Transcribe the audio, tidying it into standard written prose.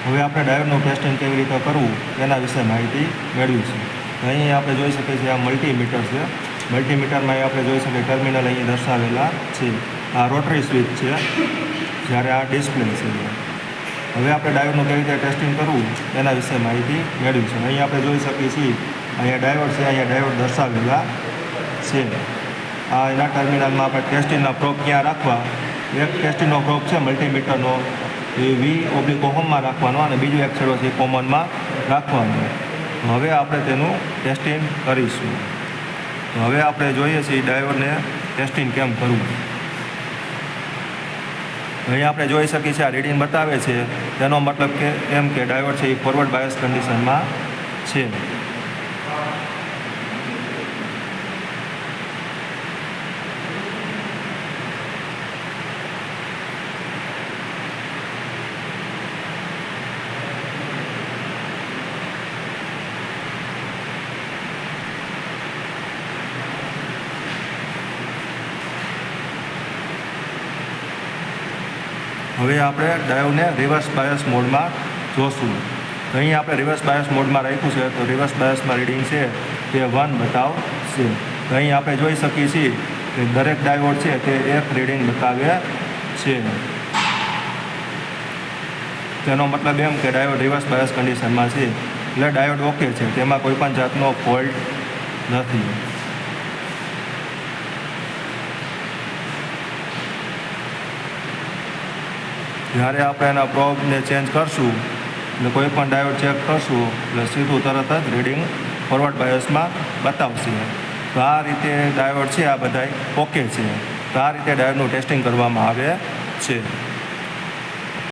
હવે આપણે ડાયોડનું ટેસ્ટિંગ કેવી રીતે કરવું એના વિશે માહિતી મેળવીશું. અહીં આપણે જોઈ શકીએ છીએ આ મલ્ટીમીટર છે. મલ્ટીમીટરમાં આપણે જોઈ શકીએ ટર્મિનલ અહીં દર્શાવેલા છે. આ રોટરી સ્વિચ છે, જ્યારે આ ડિસ્પ્લે છે. હવે આપણે ડાયોડનું કેવી રીતે ટેસ્ટિંગ કરવું એના વિશે માહિતી મેળવીશું. અહીં આપણે જોઈ શકીએ છીએ અહીંયા ડાયોડ છે, અહીંયા ડાયોડ દર્શાવેલા છે. આ એના ટર્મિનલમાં આપણે ટેસ્ટિંગના પ્રોબ ક્યાં રાખવા, એક ટેસ્ટિંગનો પ્રોબ છે મલ્ટીમીટરનો એ V/ઓહમમાં રાખવાનો અને બીજો એક છેડો છે કોમનમાં રાખવાનો. હવે આપણે તેનું ટેસ્ટિંગ કરીશું. તો હવે આપણે જોઈએ છીએ ડાયોડને ટેસ્ટિંગ કેમ કરવું. અહીં આપણે જોઈ શકીએ છીએ આ રીડિંગ બતાવે છે, તેનો મતલબ કે એમ કે ડાયોડ છે એ ફોરવર્ડ બાયસ કન્ડિશનમાં છે. હવે આપણે ડાયોડને રિવર્સ બાયસ મોડમાં જોશું. અહીં આપણે રિવર્સ બાયસ મોડમાં રાખ્યું છે, તો રિવર્સ બાયસમાં રીડિંગ છે તે 1 બતાવશે. તો અહીં આપણે જોઈ શકીએ છીએ કે દરેક ડાયોડ છે તે એક રીડિંગ બતાવે છે. તેનો મતલબ એમ કે ડાયોડ રિવર્સ બાયસ કન્ડિશનમાં છે, એટલે ડાયોડ ઓકે છે, તેમાં કોઈ પણ જાતનો ફોલ્ટ નથી. જ્યારે આપણે એના પ્રોબને ચેન્જ કરશું એટલે કોઈ પણ ડાયોડ ચેક કરશું એટલે સીધું તરત જ રીડિંગ ફોરવર્ડ બાયસમાં બતાવશે. તો આ રીતે ડાયોડ છે આ બધાય ઓકે છે. તો આ રીતે ડાયોડનું ટેસ્ટિંગ કરવામાં આવે છે.